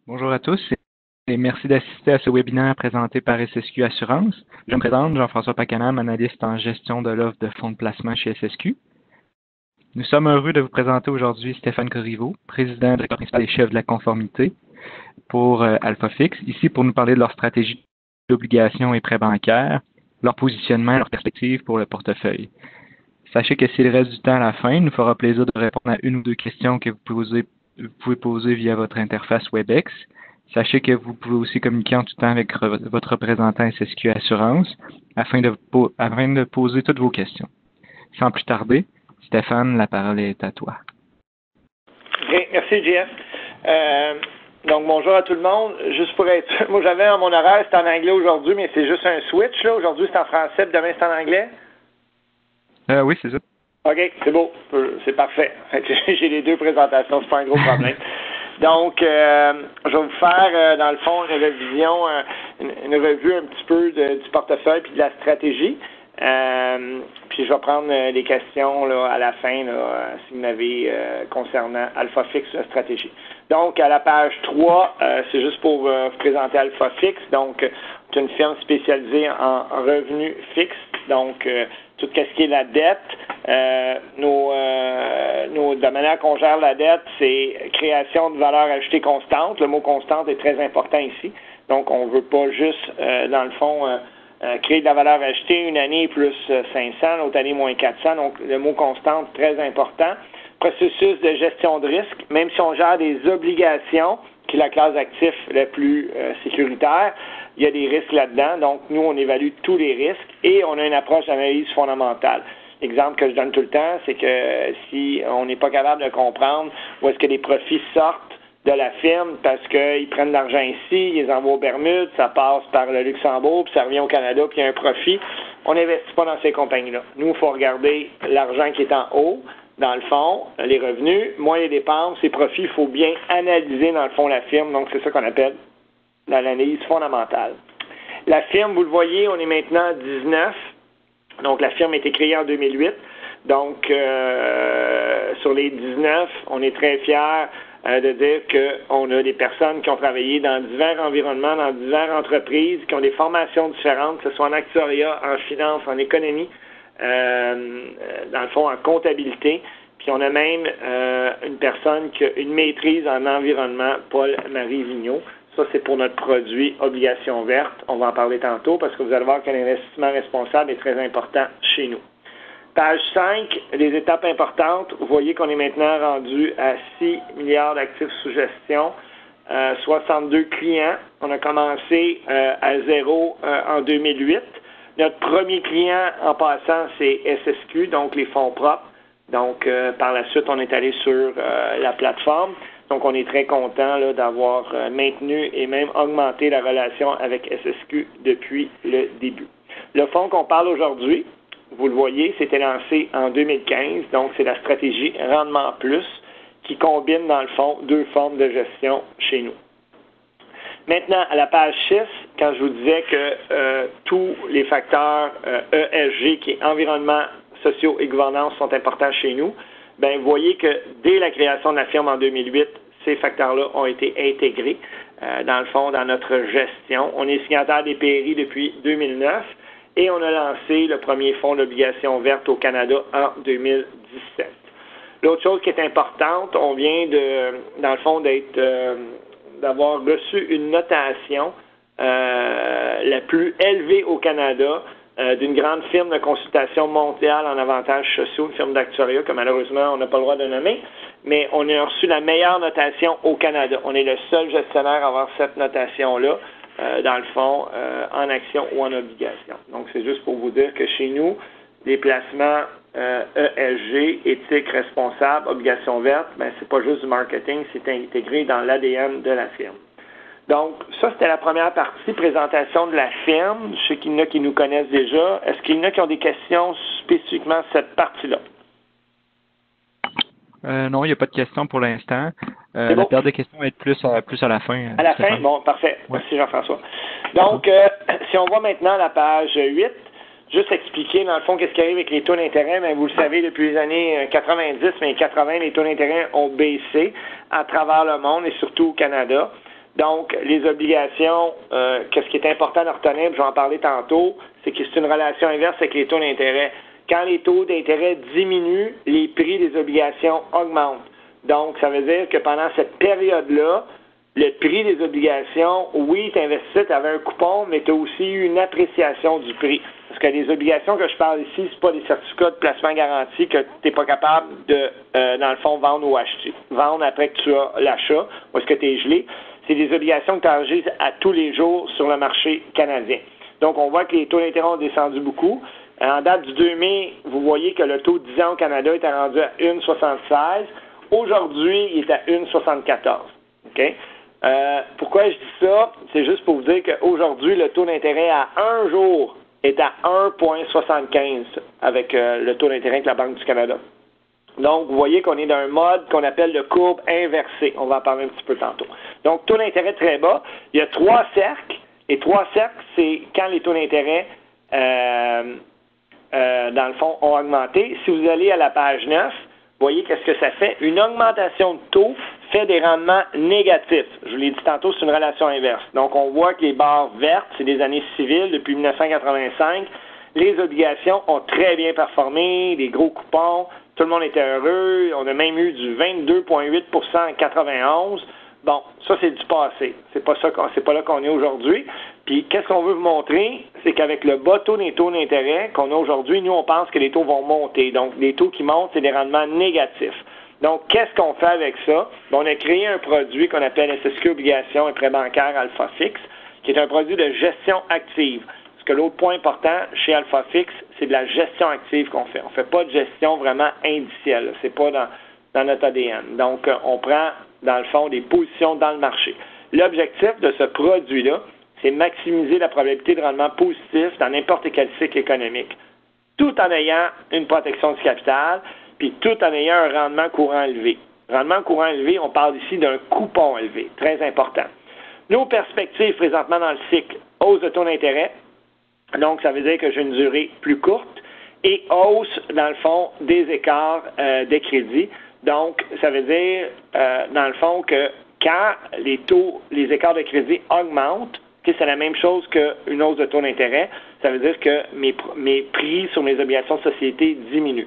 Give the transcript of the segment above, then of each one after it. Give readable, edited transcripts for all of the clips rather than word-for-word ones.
Bonjour à tous et merci d'assister à ce webinaire présenté par SSQ Assurance. Je me présente, Jean-François Pacanam, analyste en gestion de l'offre de fonds de placement chez SSQ. Nous sommes heureux de vous présenter aujourd'hui Stéphane Corriveau, président directeur principal et chef de la conformité pour AlphaFix, ici pour nous parler de leur stratégie d'obligation et prêts bancaires, leur positionnement et leur perspective pour le portefeuille. Sachez que s'il reste du temps à la fin, il nous fera plaisir de répondre à une ou deux questions que vous pouvez poser via votre interface WebEx. Sachez que vous pouvez aussi communiquer en tout temps avec votre représentant SSQ Assurance afin de poser toutes vos questions. Sans plus tarder, Stéphane, la parole est à toi. Bien, merci JF. Donc bonjour à tout le monde. Juste pour être, moi j'avais mon horaire, c'est en anglais aujourd'hui, mais c'est juste un switch là. Aujourd'hui c'est en français, puis demain c'est en anglais. Oui, c'est ça. OK, c'est beau. C'est parfait. J'ai les deux présentations, c'est pas un gros problème. Donc, je vais vous faire, dans le fond, une révision, une revue un petit peu du portefeuille puis de la stratégie. Puis je vais prendre les questions là, à la fin, là, si vous en avez concernant AlphaFix, la stratégie. Donc, à la page 3, c'est juste pour vous présenter AlphaFix. Donc, c'est une firme spécialisée en revenus fixes. Donc, tout ce qui est la dette, de la manière qu'on gère la dette, c'est création de valeur ajoutée constante. Le mot constante est très important ici. Donc, on ne veut pas juste, dans le fond, créer de la valeur ajoutée une année plus 500, l'autre année moins 400. Donc, le mot constante, très important. Processus de gestion de risque, même si on gère des obligations, qui est la classe d'actifs la plus sécuritaire, il y a des risques là-dedans. Donc, nous, on évalue tous les risques et on a une approche d'analyse fondamentale. L'exemple que je donne tout le temps, c'est que si on n'est pas capable de comprendre où est-ce que les profits sortent de la firme parce qu'ils prennent de l'argent ici, ils les envoient aux Bermudes, ça passe par le Luxembourg, puis ça revient au Canada, puis il y a un profit, on n'investit pas dans ces compagnies-là. Nous, il faut regarder l'argent qui est en haut, dans le fond, les revenus, moins les dépenses, les profits, il faut bien analyser, dans le fond, la firme. Donc, c'est ça qu'on appelle l'analyse fondamentale. La firme, vous le voyez, on est maintenant à 19. Donc, la firme a été créée en 2008. Donc, sur les 19, on est très fiers de dire qu'on a des personnes qui ont travaillé dans divers environnements, dans diverses entreprises, qui ont des formations différentes, que ce soit en actuariat, en finance, en économie, dans le fond, en comptabilité. Puis on a même une personne qui a une maîtrise en environnement, Paul-Marie Vigneault. Ça, c'est pour notre produit Obligation verte. On va en parler tantôt parce que vous allez voir que l'investissement responsable est très important chez nous. Page 5, les étapes importantes. Vous voyez qu'on est maintenant rendu à 6 milliards d'actifs sous gestion, 62 clients. On a commencé à zéro en 2008. Notre premier client, en passant, c'est SSQ, donc les fonds propres. Donc, par la suite, on est allé sur la plateforme. Donc, on est très content là, d'avoir maintenu et même augmenté la relation avec SSQ depuis le début. Le fonds qu'on parle aujourd'hui, vous le voyez, c'était lancé en 2015. Donc, c'est la stratégie Rendement Plus qui combine, dans le fond, deux formes de gestion chez nous. Maintenant, à la page 6, quand je vous disais que tous les facteurs ESG, qui est environnement, sociaux et gouvernance, sont importants chez nous, bien, vous voyez que dès la création de la firme en 2008, ces facteurs-là ont été intégrés, dans le fond, dans notre gestion. On est signataire des PRI depuis 2009 et on a lancé le premier fonds d'obligation verte au Canada en 2017. L'autre chose qui est importante, on vient dans le fond, d'avoir reçu une notation la plus élevée au Canada d'une grande firme de consultation mondiale en avantages sociaux, une firme d'actuariat que malheureusement on n'a pas le droit de nommer, mais on a reçu la meilleure notation au Canada. On est le seul gestionnaire à avoir cette notation-là, dans le fond, en action ou en obligation. Donc c'est juste pour vous dire que chez nous, les placements ESG, éthique responsable, obligation verte, ben c'est pas juste du marketing, c'est intégré dans l'ADN de la firme. Donc, ça, c'était la première partie, présentation de la firme. Je sais qu'il y en a qui nous connaissent déjà. Est-ce qu'il y en a qui ont des questions spécifiquement sur cette partie-là? Non, il n'y a pas de questions pour l'instant. La période de questions va être plus à la fin. À la fin? Bon, parfait. Ouais. Merci Jean-François. Donc, si on voit maintenant la page 8, juste expliquer, dans le fond, qu'est-ce qui arrive avec les taux d'intérêt. Bien, vous le savez, depuis les années 90, mais 80, les taux d'intérêt ont baissé à travers le monde et surtout au Canada. Donc, les obligations, qu'est-ce qui est important de retenir, je vais en parler tantôt, c'est que c'est une relation inverse avec les taux d'intérêt. Quand les taux d'intérêt diminuent, les prix des obligations augmentent. Donc, ça veut dire que pendant cette période-là, le prix des obligations, oui, tu investissais, tu avais un coupon, mais tu as aussi eu une appréciation du prix. Parce que les obligations que je parle ici, c'est pas des certificats de placement garanti que tu n'es pas capable de, dans le fond, vendre ou acheter. Vendre après que tu as l'achat, ou est-ce que tu es gelé. C'est des obligations que tu enregistres à tous les jours sur le marché canadien. Donc, on voit que les taux d'intérêt ont descendu beaucoup. En date du 2 mai, vous voyez que le taux de 10 ans au Canada est rendu à 1,76. Aujourd'hui, il est à 1,74. OK? Pourquoi je dis ça? C'est juste pour vous dire qu'aujourd'hui, le taux d'intérêt à un jour est à 1,75 avec le taux d'intérêt avec la Banque du Canada. Donc, vous voyez qu'on est dans un mode qu'on appelle le courbe inversée. On va en parler un petit peu tantôt. Donc, taux d'intérêt très bas. Il y a 3 cercles. Et 3 cercles, c'est quand les taux d'intérêt, dans le fond, ont augmenté. Si vous allez à la page 9, vous voyez qu'est-ce que ça fait? Une augmentation de taux fait des rendements négatifs. Je vous l'ai dit tantôt, c'est une relation inverse. Donc, on voit que les barres vertes, c'est des années civiles depuis 1985. Les obligations ont très bien performé, des gros coupons, tout le monde était heureux. On a même eu du 22,8 en 91. Bon, ça, c'est du passé. C'est pas là qu'on est aujourd'hui. Puis, qu'est-ce qu'on veut vous montrer? C'est qu'avec le bas taux des taux d'intérêt qu'on a aujourd'hui, nous, on pense que les taux vont monter. Donc, les taux qui montent, c'est des rendements négatifs. Donc, qu'est-ce qu'on fait avec ça? On a créé un produit qu'on appelle SSQ Obligations et prêt bancaire Alpha Fix, qui est un produit de gestion active. Parce que l'autre point important chez Alpha Fix, c'est de la gestion active qu'on fait. On ne fait pas de gestion vraiment indicielle. C'est pas dans notre ADN. Donc, on prend, dans le fond, des positions dans le marché. L'objectif de ce produit-là, c'est maximiser la probabilité de rendement positif dans n'importe quel cycle économique, tout en ayant une protection du capital, puis tout en ayant un rendement courant élevé. Rendement courant élevé, on parle ici d'un coupon élevé, très important. Nos perspectives présentement dans le cycle, hausse de taux d'intérêt, donc ça veut dire que j'ai une durée plus courte, et hausse, dans le fond, des écarts de crédit. Donc, ça veut dire, dans le fond, que quand les écarts de crédit augmentent, c'est la même chose qu'une hausse de taux d'intérêt, ça veut dire que mes prix sur mes obligations de société diminuent.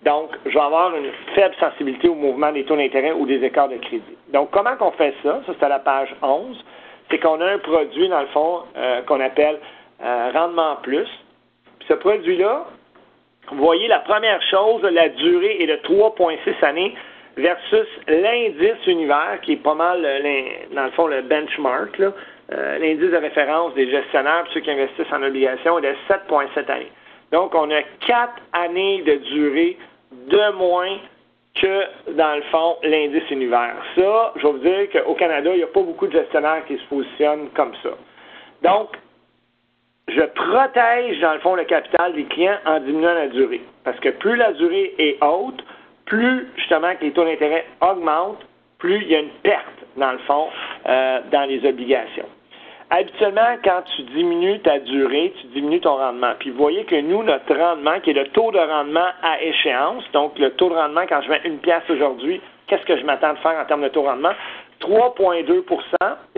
Donc, je vais avoir une faible sensibilité au mouvement des taux d'intérêt ou des écarts de crédit. Donc, comment qu'on fait ça? Ça, c'est à la page 11. C'est qu'on a un produit, dans le fond, qu'on appelle Rendement Plus. Puis ce produit-là, vous voyez, la première chose, la durée est de 3,6 années versus l'indice univers, qui est pas mal, dans le fond, le benchmark, là. L'indice de référence des gestionnaires, ceux qui investissent en obligations, est de 7,7 années. Donc, on a 4 années de durée de moins que, dans le fond, l'indice univers. Ça, je vais vous dire qu'au Canada, il n'y a pas beaucoup de gestionnaires qui se positionnent comme ça. Donc, je protège, dans le fond, le capital des clients en diminuant la durée. Parce que plus la durée est haute, plus, justement, que les taux d'intérêt augmentent, plus il y a une perte, dans le fond, dans les obligations. Habituellement, quand tu diminues ta durée, tu diminues ton rendement. Puis vous voyez que nous, notre rendement, qui est le taux de rendement à échéance, donc le taux de rendement quand je mets une pièce aujourd'hui, qu'est-ce que je m'attends de faire en termes de taux de rendement? 3,2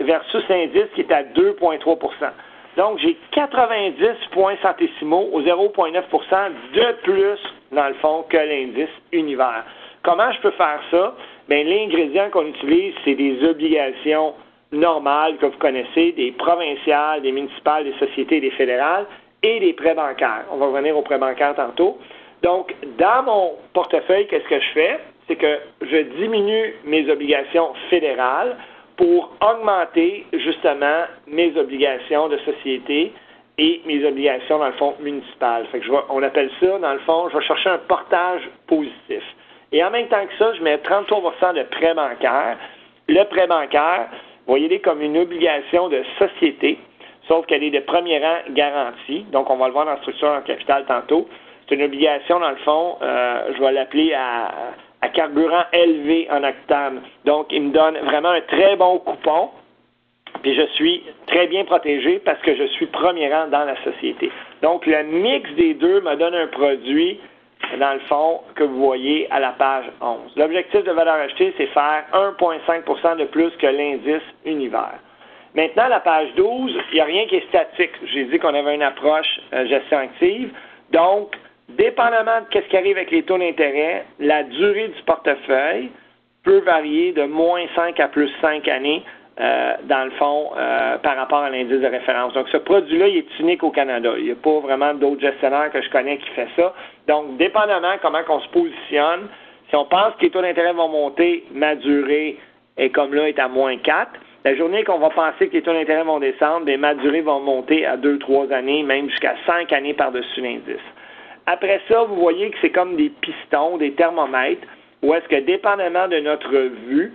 versus l'indice qui est à 2,3 Donc, j'ai 90 points centésimaux au 0,9 de plus, dans le fond, que l'indice univers. Comment je peux faire ça? Bien, l'ingrédient qu'on utilise, c'est des obligations normales que vous connaissez, des provinciales, des municipales, des sociétés et des fédérales, et des prêts bancaires. On va revenir aux prêts bancaires tantôt. Donc, dans mon portefeuille, qu'est-ce que je fais? C'est que je diminue mes obligations fédérales pour augmenter, justement, mes obligations de société et mes obligations, dans le fond, municipales. Fait que on appelle ça, dans le fond, je vais chercher un portage positif. Et en même temps que ça, je mets 33% de prêts bancaires. Le prêt bancaire, voyez-les comme une obligation de société, sauf qu'elle est de premier rang garantie. Donc, on va le voir dans la structure en capital tantôt. C'est une obligation, dans le fond, je vais l'appeler à carburant élevé en octane. Donc, il me donne vraiment un très bon coupon, puis je suis très bien protégé parce que je suis premier rang dans la société. Donc, le mix des deux me donne un produit, dans le fond, que vous voyez à la page 11. L'objectif de valeur ajoutée, c'est faire 1,5 de plus que l'indice univers. Maintenant, la page 12, il n'y a rien qui est statique. J'ai dit qu'on avait une approche gestion active. Donc, dépendamment de ce qui arrive avec les taux d'intérêt, la durée du portefeuille peut varier de moins 5 à plus 5 années, dans le fond, par rapport à l'indice de référence. Donc, ce produit-là, il est unique au Canada. Il n'y a pas vraiment d'autres gestionnaires que je connais qui fait ça. Donc, dépendamment comment on se positionne, si on pense que les taux d'intérêt vont monter, ma durée est comme là, est à moins 4. La journée qu'on va penser que les taux d'intérêt vont descendre, bien, ma durée va monter à 2-3 années, même jusqu'à 5 années par-dessus l'indice. Après ça, vous voyez que c'est comme des pistons, des thermomètres, où est-ce que, dépendamment de notre vue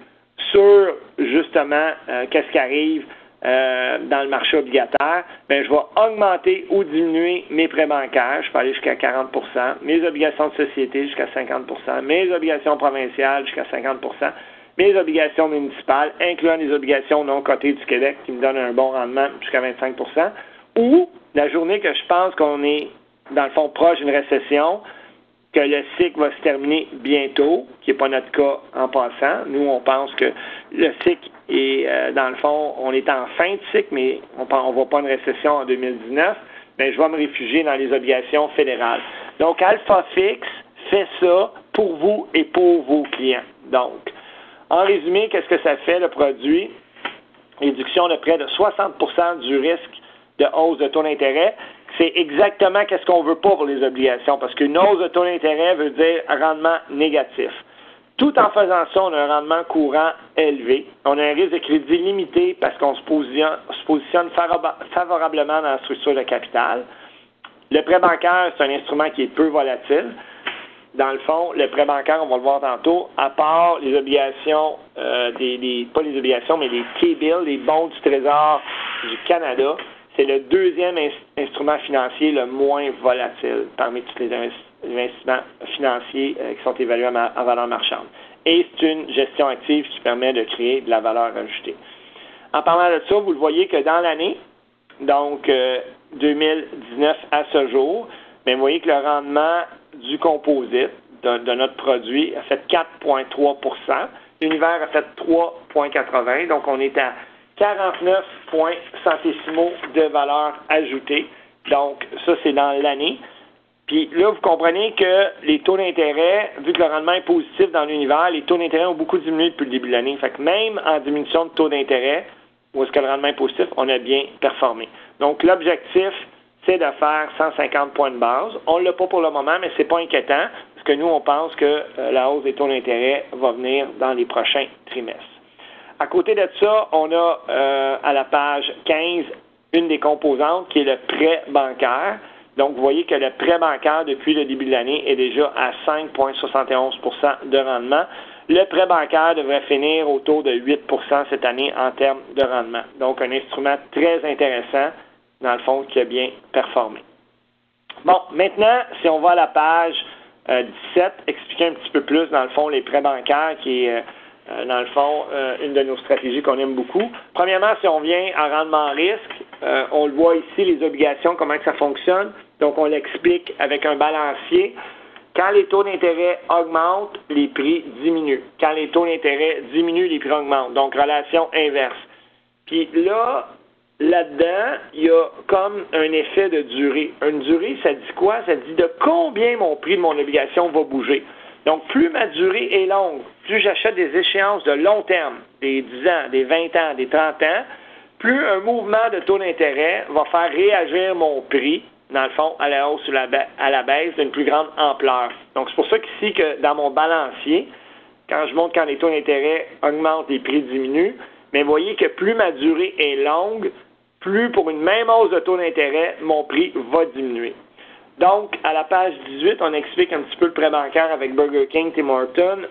sur, justement, qu'est-ce qui arrive dans le marché obligataire, bien, je vais augmenter ou diminuer mes prêts bancaires. Je peux aller jusqu'à 40 %, mes obligations de société jusqu'à 50 % mes obligations provinciales jusqu'à 50 % mes obligations municipales, incluant les obligations non cotées du Québec qui me donnent un bon rendement jusqu'à 25 %, ou la journée que je pense qu'on est, dans le fond, proche d'une récession, que le cycle va se terminer bientôt, qui n'est pas notre cas en passant. Nous, on pense que le cycle est, dans le fond, on est en fin de cycle, mais on ne voit pas une récession en 2019, mais je vais me réfugier dans les obligations fédérales. Donc, AlphaFix fait ça pour vous et pour vos clients. Donc, en résumé, qu'est-ce que ça fait, le produit? Réduction de près de 60 % du risque de hausse de taux d'intérêt. C'est exactement qu'est-ce qu'on veut pas pour les obligations, parce qu'une hausse de taux d'intérêt veut dire rendement négatif. Tout en faisant ça, on a un rendement courant élevé. On a un risque de crédit limité parce qu'on se positionne favorablement dans la structure de capital. Le prêt bancaire, c'est un instrument qui est peu volatile. Dans le fond, le prêt bancaire, on va le voir tantôt, à part les obligations, pas les obligations, mais les T-bills, les bons du Trésor du Canada, c'est le deuxième instrument financier le moins volatile parmi tous les investissements financiers qui sont évalués en valeur marchande. Et c'est une gestion active qui permet de créer de la valeur ajoutée. En parlant de ça, vous le voyez que dans l'année, donc 2019 à ce jour, bien, vous voyez que le rendement du composite de notre produit a fait 4,3 %. L'univers a fait 3,80 %. Donc, on est à 49 points centésimaux de valeur ajoutée. Donc, ça, c'est dans l'année. Puis là, vous comprenez que les taux d'intérêt, vu que le rendement est positif dans l'univers, les taux d'intérêt ont beaucoup diminué depuis le début de l'année. Fait que même en diminution de taux d'intérêt, où est-ce que le rendement est positif, on a bien performé. Donc, l'objectif, c'est de faire 150 points de base. On ne l'a pas pour le moment, mais c'est pas inquiétant, parce que nous, on pense que la hausse des taux d'intérêt va venir dans les prochains trimestres. À côté de ça, on a à la page 15 une des composantes qui est le prêt bancaire. Donc, vous voyez que le prêt bancaire, depuis le début de l'année, est déjà à 5,71 % de rendement. Le prêt bancaire devrait finir autour de 8 % cette année en termes de rendement. Donc, un instrument très intéressant, dans le fond, qui a bien performé. Bon, maintenant, si on va à la page 17, expliquer un petit peu plus, dans le fond, les prêts bancaires, qui est, dans le fond, une de nos stratégies qu'on aime beaucoup. Premièrement, si on vient à rendement risque, on le voit ici, les obligations, comment que ça fonctionne. Donc, on l'explique avec un balancier. Quand les taux d'intérêt augmentent, les prix diminuent. Quand les taux d'intérêt diminuent, les prix augmentent. Donc, relation inverse. Puis là-dedans, il y a comme un effet de durée. Une durée, ça dit quoi? Ça dit de combien mon prix de mon obligation va bouger. Donc, plus ma durée est longue, plus j'achète des échéances de long terme, des 10 ans, des 20 ans, des 30 ans, plus un mouvement de taux d'intérêt va faire réagir mon prix, dans le fond, à la hausse ou à la baisse d'une plus grande ampleur. Donc, c'est pour ça qu'ici, que dans mon balancier, quand je montre quand les taux d'intérêt augmentent, les prix diminuent, mais vous voyez que plus ma durée est longue, plus pour une même hausse de taux d'intérêt, mon prix va diminuer. Donc, à la page 18, on explique un petit peu le prêt bancaire avec Burger King, Tim Hortons.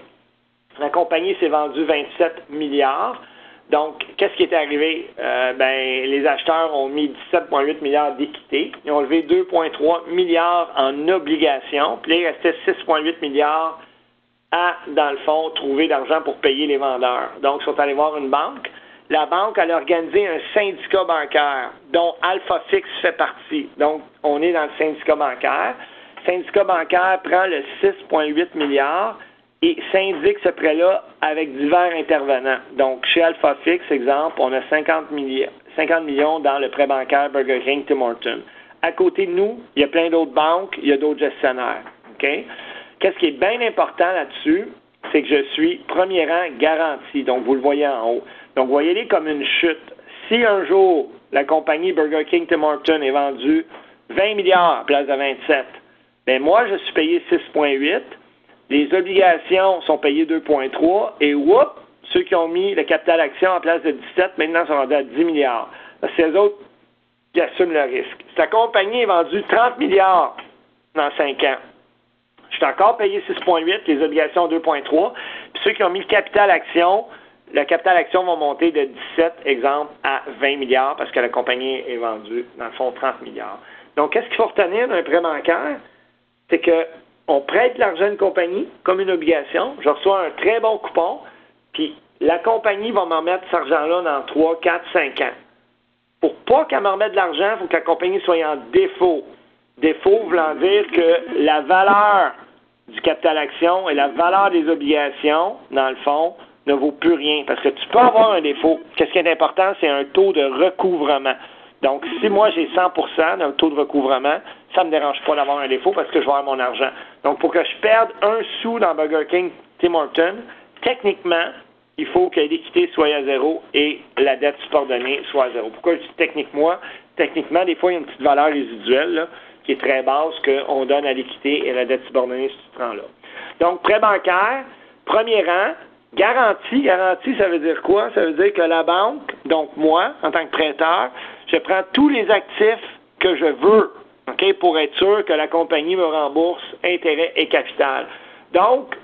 La compagnie s'est vendue 27 milliards. Donc, qu'est-ce qui est arrivé? Les acheteurs ont mis 17,8 milliards d'équité. Ils ont levé 2,3 milliards en obligations. Puis là, il restait 6,8 milliards à, dans le fond, trouver d'argent pour payer les vendeurs. Donc, ils sont allés voir une banque. La banque, elle a organisé un syndicat bancaire dont AlphaFix fait partie. Donc, on est dans le syndicat bancaire. Le syndicat bancaire prend le 6,8 milliards et syndique ce prêt-là avec divers intervenants. Donc, chez AlphaFix, exemple, on a 50 millions dans le prêt bancaire Burger King, Tim Hortons. À côté de nous, il y a plein d'autres banques, il y a d'autres gestionnaires. OK? Qu'est-ce qui est bien important là-dessus, c'est que je suis premier rang garanti. Donc, vous le voyez en haut. Donc, voyez-les comme une chute. Si un jour, la compagnie Burger King, Tim Hortons est vendue 20 milliards à place de 27, bien moi, je suis payé 6,8. Les obligations sont payées 2,3. Et whoop, ceux qui ont mis le capital action en place de 17, maintenant sont rendus à 10 milliards. C'est eux autres qui assument le risque. Si la compagnie est vendue 30 milliards dans 5 ans, je suis encore payé 6,8, les obligations 2,3. Puis ceux qui ont mis le capital action va monter de 17, exemple, à 20 milliards parce que la compagnie est vendue, dans le fond, 30 milliards. Donc, qu'est-ce qu'il faut retenir d'un prêt bancaire? C'est qu'on prête l'argent à une compagnie comme une obligation. Je reçois un très bon coupon, puis la compagnie va m'en mettre cet argent-là dans 3, 4, 5 ans. Pour pas qu'elle me remette de l'argent, il faut que la compagnie soit en défaut. Défaut voulant dire que la valeur du capital action et la valeur des obligations, dans le fond, ne vaut plus rien. Parce que tu peux avoir un défaut. Qu'est-ce qui est important, c'est un taux de recouvrement. Donc, si moi j'ai 100% d'un taux de recouvrement, ça ne me dérange pas d'avoir un défaut parce que je vais avoir mon argent. Donc, pour que je perde un sou dans Burger King, Tim Hortons, techniquement, il faut que l'équité soit à zéro et la dette subordonnée soit à zéro. Pourquoi je dis techniquement, des fois, il y a une petite valeur résiduelle là, qui est très basse qu'on donne à l'équité et la dette subordonnée sur ce rang-là. Donc, prêt bancaire, premier rang, garantie. Garantie, ça veut dire quoi? Ça veut dire que la banque, donc moi, en tant que prêteur, je prends tous les actifs que je veux, OK, pour être sûr que la compagnie me rembourse intérêt et capital. Donc,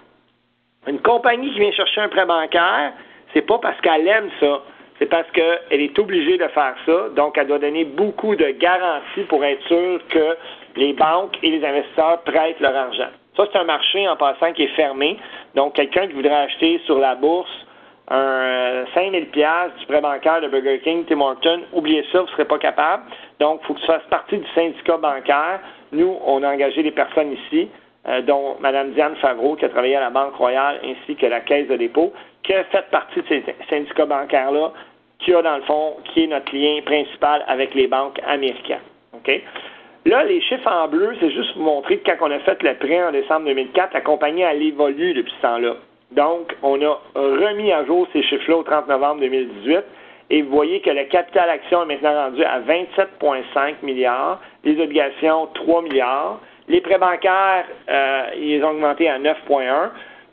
une compagnie qui vient chercher un prêt bancaire, c'est pas parce qu'elle aime ça, c'est parce qu'elle est obligée de faire ça. Donc, elle doit donner beaucoup de garanties pour être sûre que les banques et les investisseurs prêtent leur argent. Ça, c'est un marché, en passant, qui est fermé. Donc, quelqu'un qui voudrait acheter sur la bourse un 5 000 $ du prêt bancaire de Burger King, Tim Hortons, oubliez ça, vous ne serez pas capable. Donc, il faut que tu fasses partie du syndicat bancaire. Nous, on a engagé des personnes ici, dont Mme Diane Favreau, qui a travaillé à la Banque Royale, ainsi que la Caisse de dépôt, qui a fait partie de ces syndicats bancaires-là, qui a, dans le fond, qui est notre lien principal avec les banques américaines. OK? Là, les chiffres en bleu, c'est juste pour montrer que quand on a fait le prêt en décembre 2004, la compagnie, elle évolue depuis ce temps-là. Donc, on a remis à jour ces chiffres-là au 30 novembre 2018 et vous voyez que le capital action est maintenant rendu à 27,5 milliards, les obligations 3 milliards, les prêts bancaires, ils ont augmenté à 9,1.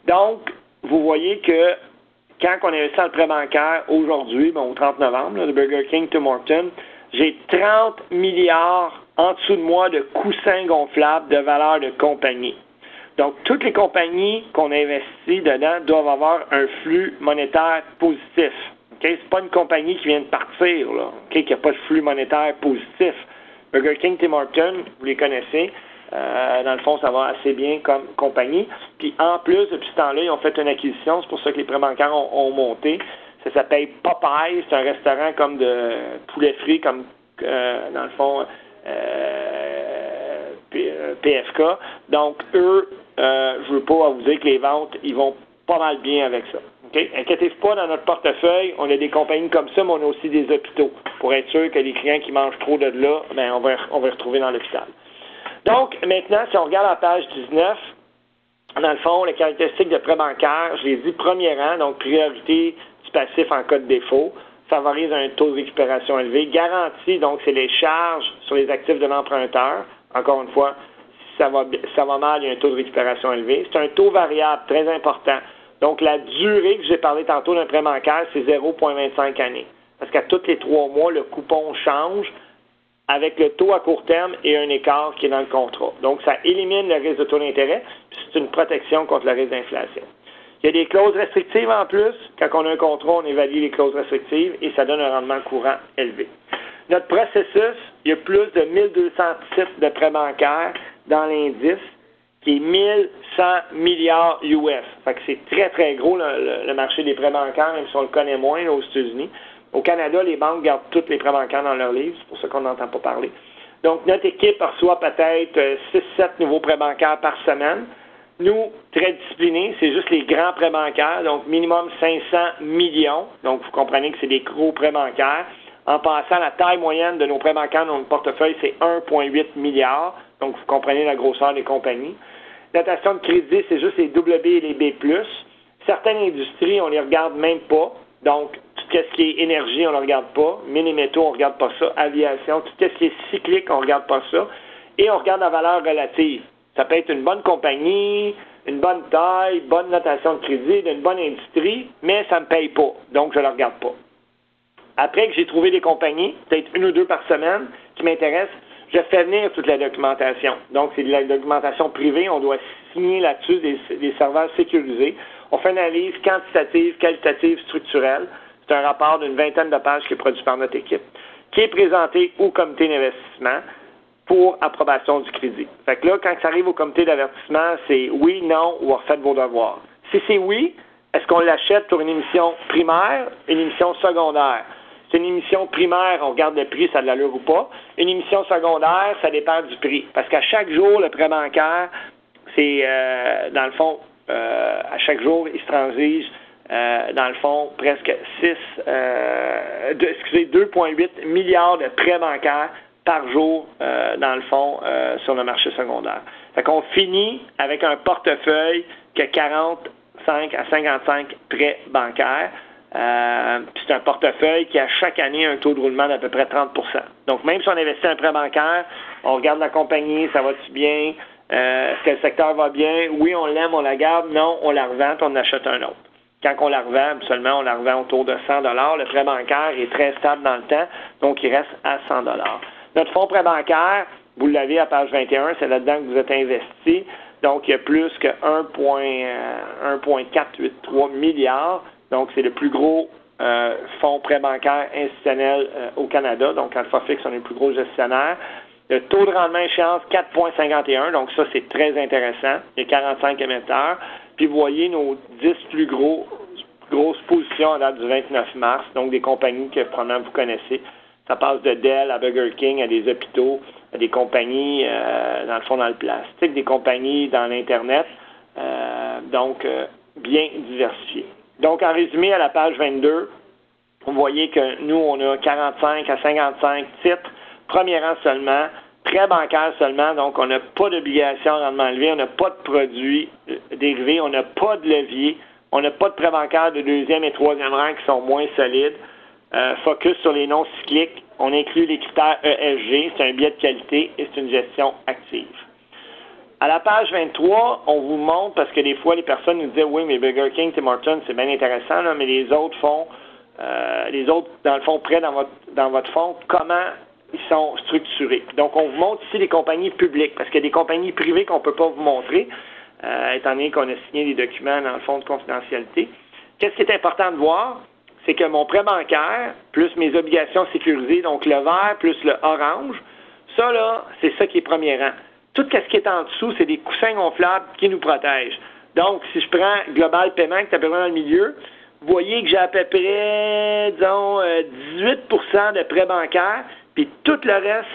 Donc, vous voyez que quand on investit dans le prêt bancaire aujourd'hui, au 30 novembre, là, de Burger King, Tim Hortons, j'ai 30 milliards en dessous de moi de coussins gonflables de valeur de compagnie. Donc, toutes les compagnies qu'on investit dedans doivent avoir un flux monétaire positif. Okay? C'est pas une compagnie qui vient de partir, là, okay? Qui n'a pas de flux monétaire positif. Burger King, Tim Hortons, vous les connaissez. Dans le fond, ça va assez bien comme compagnie. Puis en plus, depuis ce temps-là, ils ont fait une acquisition. C'est pour ça que les prêts bancaires ont monté. Ça s'appelle Popeye. C'est un restaurant comme de poulet frit, comme dans le fond PFK. Donc, eux, je ne veux pas vous dire que les ventes, ils vont pas mal bien avec ça. Okay? Inquiétez-vous pas, dans notre portefeuille, on a des compagnies comme ça, mais on a aussi des hôpitaux. Pour être sûr que les clients qui mangent trop de là, ben, on va les retrouver dans l'hôpital. Donc, maintenant, si on regarde la page 19, dans le fond, les caractéristiques de prêt bancaire, je l'ai dit, premier rang, donc priorité du passif en cas de défaut, favorise un taux de récupération élevé. Garantie, donc, c'est les charges sur les actifs de l'emprunteur. Encore une fois, si ça va mal, il y a un taux de récupération élevé. C'est un taux variable très important. Donc, la durée que j'ai parlé tantôt d'un prêt bancaire, c'est 0,25 années. Parce qu'à tous les 3 mois, le coupon change avec le taux à court terme et un écart qui est dans le contrat. Donc, ça élimine le risque de taux d'intérêt, puis c'est une protection contre le risque d'inflation. Il y a des clauses restrictives en plus. Quand on a un contrat, on évalue les clauses restrictives et ça donne un rendement courant élevé. Notre processus, il y a plus de 1200 titres de prêts bancaires dans l'indice, qui est 1100 milliards US. Fait que c'est très, très gros le marché des prêts bancaires, même si on le connaît moins là, aux États-Unis. Au Canada, les banques gardent tous les prêts bancaires dans leurs livres, c'est pour ça qu'on n'entend pas parler. Donc, notre équipe reçoit peut-être 6-7 nouveaux prêts bancaires par semaine. Nous, très disciplinés, c'est juste les grands prêts bancaires, donc minimum 500 millions. Donc, vous comprenez que c'est des gros prêts bancaires. En passant, la taille moyenne de nos prêts bancaires dans notre portefeuille, c'est 1,8 milliard. Donc, vous comprenez la grosseur des compagnies. Notation de crédit, c'est juste les WB et les B+. Certaines industries, on les regarde même pas. Donc, tout ce qui est énergie, on ne le regarde pas. Mines et métaux, on ne regarde pas ça. Aviation, tout ce qui est cyclique, on ne regarde pas ça. Et on regarde la valeur relative. Ça peut être une bonne compagnie, une bonne taille, bonne notation de crédit, d'une bonne industrie, mais ça ne me paye pas. Donc, je ne le regarde pas. Après que j'ai trouvé des compagnies, peut-être une ou deux par semaine, qui m'intéressent, je fais venir toute la documentation. Donc, c'est de la documentation privée. On doit signer là-dessus des serveurs sécurisés. On fait une analyse quantitative, qualitative, structurelle. C'est un rapport d'une vingtaine de pages qui est produit par notre équipe, qui est présenté au comité d'investissement pour approbation du crédit. Fait que là, quand ça arrive au comité d'avertissement, c'est oui, non, ou refaites vos devoirs. Si c'est oui, est-ce qu'on l'achète pour une émission primaire, une émission secondaire? C'est une émission primaire, on regarde le prix, ça a de l'allure ou pas. Une émission secondaire, ça dépend du prix. Parce qu'à chaque jour, le prêt bancaire, c'est, dans le fond, à chaque jour, il se transige, dans le fond, presque 2,8 milliards de prêts bancaires par jour, dans le fond, sur le marché secondaire. Fait qu'on finit avec un portefeuille qui a 45 à 55 prêts bancaires. C'est un portefeuille qui a chaque année un taux de roulement d'à peu près 30 %. Donc, même si on investit un prêt bancaire, on regarde la compagnie, ça va-tu bien? Est-ce que le secteur va bien? Oui, on l'aime, on la garde. Non, on la revend, puis on en achète un autre. Quand on la revend, habituellement, on la revend autour de 100 $. Le prêt bancaire est très stable dans le temps, donc il reste à 100 $. Notre fonds prêt bancaire, vous l'avez à page 21, c'est là-dedans que vous êtes investi. Donc, il y a plus que 1,483 milliards. Donc, c'est le plus gros fonds prêt bancaire institutionnel au Canada. Donc, Alpha Fix, on est le plus gros gestionnaire. Le taux de rendement échéance, 4,51. Donc, ça, c'est très intéressant. Il y a 45 émetteurs. Puis, vous voyez nos 10 plus grosses positions à date du 29 mars. Donc, des compagnies que probablement vous connaissez. Ça passe de Dell à Burger King, à des hôpitaux, à des compagnies, dans le fond, dans le plastique, des compagnies dans l'Internet. Donc, bien diversifiées. Donc, en résumé, à la page 22, vous voyez que nous, on a 45 à 55 titres, premier rang seulement, prêt bancaire seulement, donc on n'a pas d'obligation à rendement élevé, on n'a pas de produits dérivés, on n'a pas de levier, on n'a pas de prêt bancaire de deuxième et troisième rang qui sont moins solides. Focus sur les non cycliques, on inclut les critères ESG, c'est un biais de qualité et c'est une gestion active. À la page 23, on vous montre, parce que des fois, les personnes nous disent « Oui, mais Burger King, Tim Hortons, c'est bien intéressant, là, mais les autres fonds, dans le fond, prêts dans votre fonds, comment ils sont structurés. » Donc, on vous montre ici les compagnies publiques, parce qu'il y a des compagnies privées qu'on ne peut pas vous montrer, étant donné qu'on a signé des documents dans le fonds de confidentialité. Qu'est-ce qui est important de voir? C'est que mon prêt bancaire, plus mes obligations sécurisées, donc le vert plus le orange, ça, là, c'est ça qui est premier rang. Tout ce qui est en dessous, c'est des coussins gonflables qui nous protègent. Donc, si je prends Global Paiement, qui est à peu près dans le milieu, vous voyez que j'ai à peu près, disons, 18 % de prêts bancaires, puis tout le reste,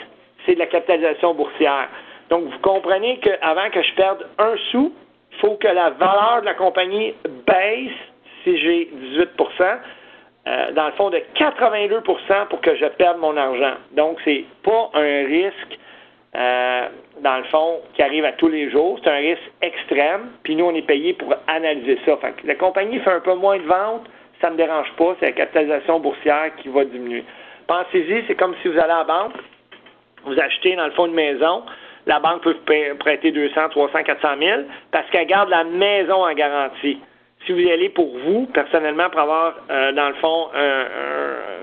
c'est de la capitalisation boursière. Donc, vous comprenez qu'avant que je perde un sou, il faut que la valeur de la compagnie baisse, si j'ai 18 %, dans le fond, de 82 % pour que je perde mon argent. Donc, c'est pas un risque, dans le fond, qui arrive à tous les jours. C'est un risque extrême, puis nous, on est payé pour analyser ça. Fait que la compagnie fait un peu moins de ventes, ça ne me dérange pas, c'est la capitalisation boursière qui va diminuer. Pensez-y, c'est comme si vous allez à la banque, vous achetez, dans le fond, une maison, la banque peut vous prêter 200, 300, 400 000 parce qu'elle garde la maison en garantie. Si vous y allez pour vous, personnellement, pour avoir, dans le fond,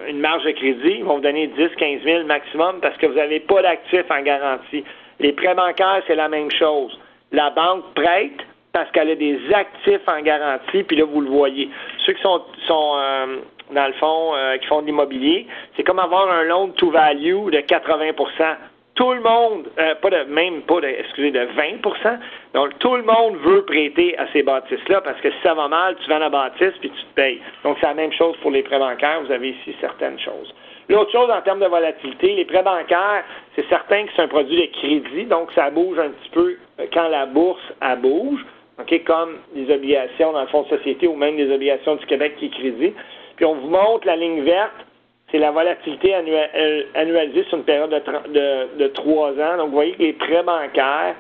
une marge de crédit, ils vont vous donner 10, 15 000 maximum parce que vous n'avez pas d'actifs en garantie. Les prêts bancaires, c'est la même chose. La banque prête parce qu'elle a des actifs en garantie, puis là, vous le voyez. Ceux qui sont dans le fond, qui font de l'immobilier, c'est comme avoir un loan to value de 80 %. Tout le monde, de 20 %. Donc, tout le monde veut prêter à ces bâtisses-là parce que si ça va mal, tu vends la bâtisse puis tu te payes. Donc, c'est la même chose pour les prêts bancaires. Vous avez ici certaines choses. L'autre chose, en termes de volatilité, les prêts bancaires, c'est certain que c'est un produit de crédit. Donc, ça bouge un petit peu quand la bourse, elle bouge. OK, comme des obligations dans le fonds de société ou même des obligations du Québec qui est crédit. Puis on vous montre la ligne verte, c'est la volatilité annualisée sur une période de 3 ans. Donc, vous voyez que les prêts bancaires,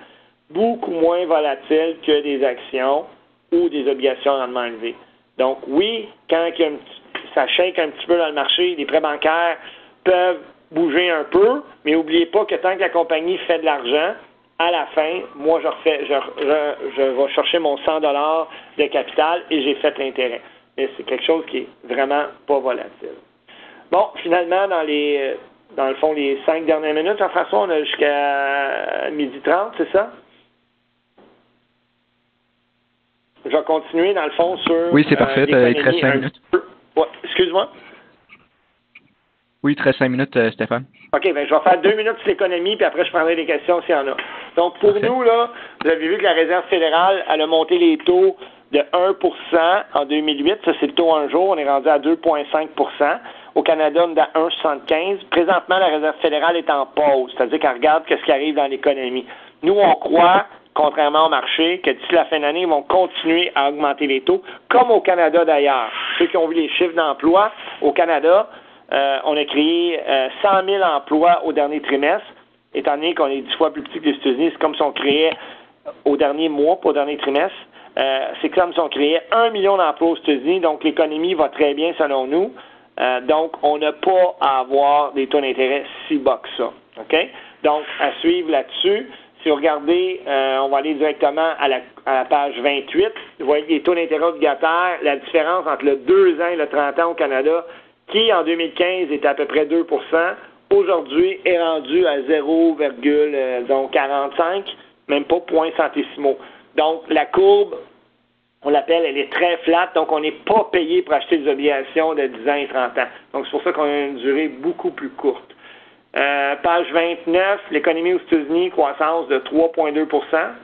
beaucoup moins volatiles que des actions ou des obligations à rendement élevé. Donc, oui, quand ça shake un petit peu dans le marché, les prêts bancaires peuvent bouger un peu, mais n'oubliez pas que tant que la compagnie fait de l'argent, à la fin, moi, je vais chercher mon 100 $ de capital et j'ai fait l'intérêt. Mais c'est quelque chose qui est vraiment pas volatile. Bon, finalement, dans le fond, les 5 dernières minutes, Jean-François, on a jusqu'à 12h30, c'est ça? Je vais continuer, dans le fond, sur... Oui, c'est parfait. Il te reste 5 minutes. Ouais, excuse-moi. Oui, il te reste 5 minutes, Stéphane. OK, bien, je vais faire 2 minutes sur l'économie, puis après, je prendrai des questions s'il y en a. Donc, pour nous, là, vous avez vu que la Réserve fédérale, elle a monté les taux de 1% en 2008. Ça, c'est le taux un jour. On est rendu à 2,5%. Au Canada, on est à 1,75. Présentement, la Réserve fédérale est en pause, c'est-à-dire qu'elle regarde ce qui arrive dans l'économie. Nous, on croit, contrairement au marché, que d'ici la fin d'année, ils vont continuer à augmenter les taux, comme au Canada d'ailleurs. Ceux qui ont vu les chiffres d'emploi au Canada, on a créé 100 000 emplois au dernier trimestre. Étant donné qu'on est 10 fois plus petit que les États-Unis, c'est comme si on créait au dernier mois, pas au dernier trimestre. C'est comme si on créait 1 million d'emplois aux États-Unis, donc l'économie va très bien selon nous. Donc, on n'a pas à avoir des taux d'intérêt si bas que ça. OK? Donc, à suivre là-dessus. Si vous regardez, on va aller directement à la page 28. Vous voyez les taux d'intérêt obligataires, la différence entre le 2 ans et le 30 ans au Canada, qui en 2015 était à peu près 2 aujourd'hui est rendu à 0,45, même pas point centésimaux. Donc, la courbe, on l'appelle, elle est très flat, donc on n'est pas payé pour acheter des obligations de 10 ans et 30 ans. Donc, c'est pour ça qu'on a une durée beaucoup plus courte. Page 29, l'économie aux États-Unis, croissance de 3,2 %.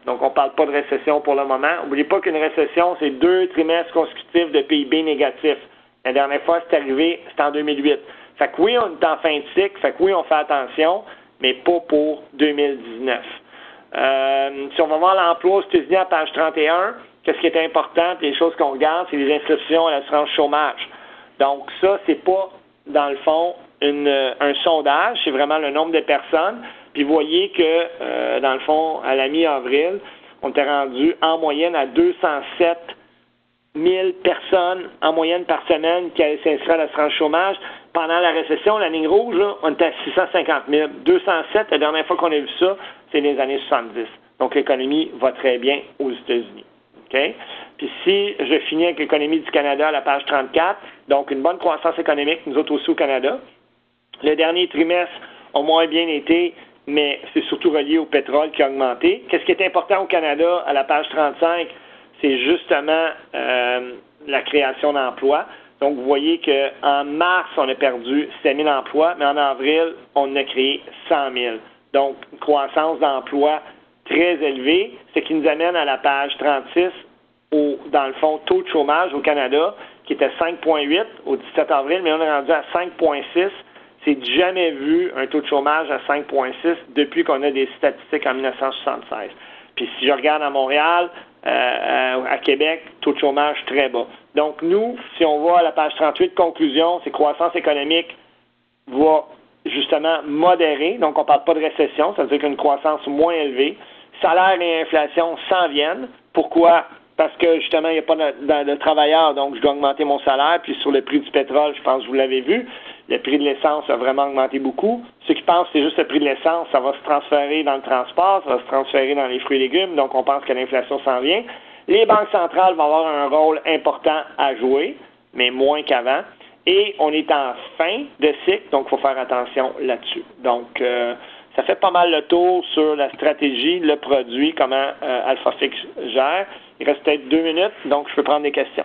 Donc, on ne parle pas de récession pour le moment. N'oubliez pas qu'une récession, c'est 2 trimestres consécutifs de PIB négatif. La dernière fois, c'est arrivé, c'était en 2008. Fait que oui, on est en fin de cycle, fait que oui, on fait attention, mais pas pour 2019. Si on va voir l'emploi aux États-Unis à page 31, qu'est-ce qui est important, les choses qu'on regarde, c'est les inscriptions à l'assurance chômage. Donc ça, c'est pas, dans le fond, un sondage, c'est vraiment le nombre de personnes. Puis vous voyez que, dans le fond, à la mi-avril, on était rendu en moyenne à 207 000 personnes en moyenne par semaine qui allaient s'inscrire à l'assurance chômage. Pendant la récession, la ligne rouge, là, on était à 650 000. 207, la dernière fois qu'on a vu ça, c'est les années 70. Donc, l'économie va très bien aux États-Unis. OK? Puis si je finis avec l'économie du Canada à la page 34, donc une bonne croissance économique, nous autres aussi au Canada. Le dernier trimestre a moins bien été, mais c'est surtout relié au pétrole qui a augmenté. Qu'est-ce qui est important au Canada à la page 35? C'est justement la création d'emplois. Donc, vous voyez qu'en mars, on a perdu 7 000 emplois, mais en avril, on en a créé 100 000. Donc, une croissance d'emplois très élevée, ce qui nous amène à la page 36, dans le fond, taux de chômage au Canada, qui était 5,8 au 17 avril, mais on est rendu à 5,6. C'est jamais vu un taux de chômage à 5,6 depuis qu'on a des statistiques en 1976. Puis si je regarde à Montréal, à Québec, taux de chômage très bas. Donc nous, si on va à la page 38, conclusion, c'est croissance économique va justement modérer, donc on ne parle pas de récession, ça veut dire qu'une croissance moins élevée. Salaire et inflation s'en viennent. Pourquoi? Parce que justement, il n'y a pas de travailleurs, donc je dois augmenter mon salaire. Puis sur le prix du pétrole, je pense que vous l'avez vu, le prix de l'essence a vraiment augmenté beaucoup. Ceux qui pensent que c'est juste le prix de l'essence, ça va se transférer dans le transport, ça va se transférer dans les fruits et légumes, donc on pense que l'inflation s'en vient. Les banques centrales vont avoir un rôle important à jouer, mais moins qu'avant. Et on est en fin de cycle, donc il faut faire attention là-dessus. Donc, ça fait pas mal le tour sur la stratégie, le produit, comment AlphaFix gère. Il reste peut-être 2 minutes, donc je peux prendre des questions.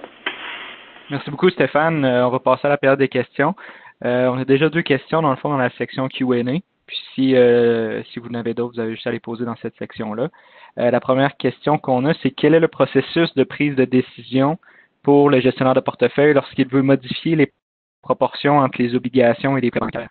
Merci beaucoup, Stéphane. On va passer à la période des questions. On a déjà 2 questions, dans le fond, dans la section Q&A. Puis si vous en avez d'autres, vous avez juste à les poser dans cette section-là. La première question qu'on a, c'est quel est le processus de prise de décision pour le gestionnaire de portefeuille lorsqu'il veut modifier les proportions entre les obligations et les prêts bancaires?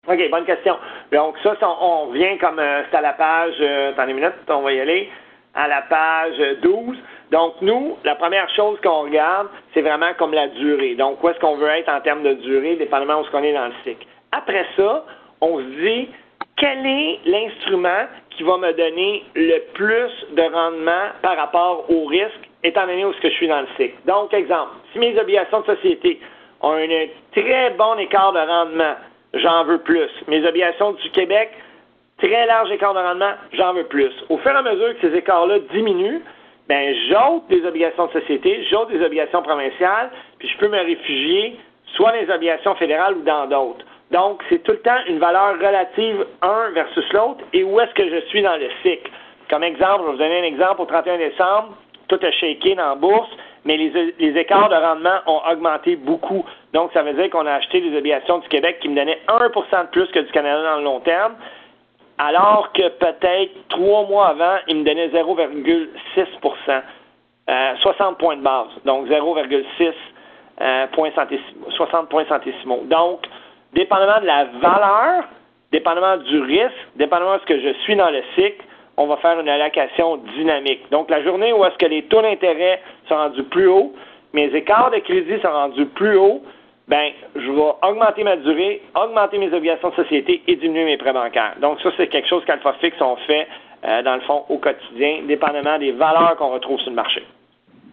OK, bonne question. Donc ça, on revient comme c'est à la page, attendez une minute, on va y aller. à la page 12. Donc, nous, la première chose qu'on regarde, c'est vraiment comme la durée. Donc, où est-ce qu'on veut être en termes de durée, dépendamment où est-ce qu'on est dans le cycle. Après ça, on se dit, quel est l'instrument qui va me donner le plus de rendement par rapport au risque, étant donné où est-ce que je suis dans le cycle. Donc, exemple, si mes obligations de société ont un très bon écart de rendement, j'en veux plus. Mes obligations du Québec, très large écart de rendement, j'en veux plus. Au fur et à mesure que ces écarts-là diminuent, ben j'ôte des obligations de société, j'ôte des obligations provinciales, puis je peux me réfugier soit dans les obligations fédérales ou dans d'autres. Donc, c'est tout le temps une valeur relative un versus l'autre et où est-ce que je suis dans le cycle. Comme exemple, je vais vous donner un exemple, au 31 décembre, tout a shaké dans la bourse, mais les écarts de rendement ont augmenté beaucoup. Donc, ça veut dire qu'on a acheté des obligations du Québec qui me donnaient 1% de plus que du Canada dans le long terme, alors que peut-être 3 mois avant, ils me donnaient 0,6%, 60 points de base, donc 0,6 60 points centésimaux. Donc, dépendamment de la valeur, dépendamment du risque, dépendamment de ce que je suis dans le cycle, on va faire une allocation dynamique. Donc, la journée où est-ce que les taux d'intérêt sont rendus plus hauts, mes écarts de crédit sont rendus plus hauts, ben, je vais augmenter ma durée, augmenter mes obligations de société et diminuer mes prêts bancaires. Donc, ça, c'est quelque chose qu'Alpha Fix on fait, dans le fond, au quotidien, dépendamment des valeurs qu'on retrouve sur le marché.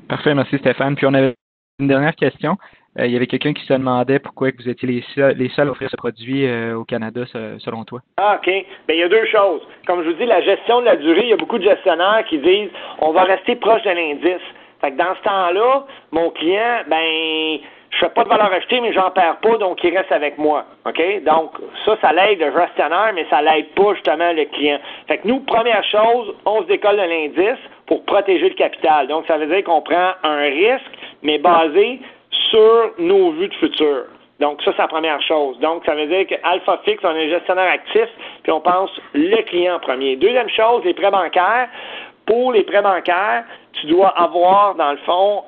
Parfait, merci Stéphane. Puis on avait une dernière question. Il y avait quelqu'un qui se demandait pourquoi que vous étiez les seuls à offrir ce produit au Canada, selon toi. Ah, OK. Bien, il y a deux choses. Comme je vous dis, la gestion de la durée, il y a beaucoup de gestionnaires qui disent on va rester proche de l'indice. Fait que dans ce temps-là, mon client, ben, je fais pas de valeur ajoutée, mais j'en perds pas, donc il reste avec moi. OK? Donc, ça l'aide le gestionnaire, mais ça l'aide pas justement le client. Fait que nous, première chose, on se décolle de l'indice pour protéger le capital. Donc, ça veut dire qu'on prend un risque, mais basé sur nos vues de futur. Donc, ça, c'est la première chose. Donc, ça veut dire qu'Alpha Fix, on est un gestionnaire actif, puis on pense le client en premier. Deuxième chose, les prêts bancaires. Pour les prêts bancaires, tu dois avoir, dans le fond,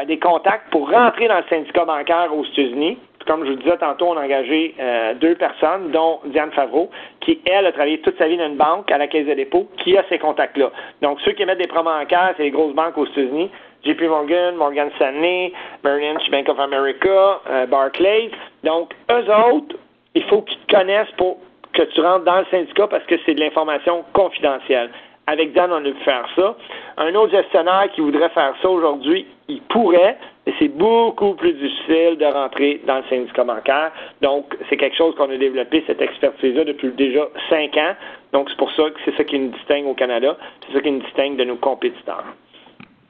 des contacts pour rentrer dans le syndicat bancaire aux États-Unis. Comme je vous disais tantôt, on a engagé 2 personnes, dont Diane Favreau, qui, elle, a travaillé toute sa vie dans une banque à la Caisse de dépôt, qui a ces contacts-là. Donc, ceux qui émettent des prêts bancaires, c'est les grosses banques aux États-Unis. JP Morgan, Morgan Stanley, Merrill Lynch, Bank of America, Barclays. Donc, eux autres, il faut qu'ils te connaissent pour que tu rentres dans le syndicat parce que c'est de l'information confidentielle. Avec Dan, on a pu faire ça. Un autre gestionnaire qui voudrait faire ça aujourd'hui, il pourrait, mais c'est beaucoup plus difficile de rentrer dans le syndicat bancaire. Donc, c'est quelque chose qu'on a développé, cette expertise-là, depuis déjà 5 ans. Donc, c'est pour ça que c'est ça qui nous distingue au Canada. C'est ça qui nous distingue de nos compétiteurs.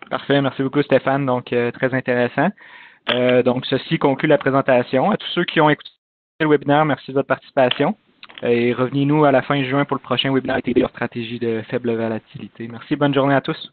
Parfait, merci beaucoup Stéphane, donc très intéressant. Donc ceci conclut la présentation. À tous ceux qui ont écouté le webinaire, merci de votre participation. Et revenez-nous à la fin juin pour le prochain webinaire TD, leur stratégie de faible volatilité. Merci, bonne journée à tous.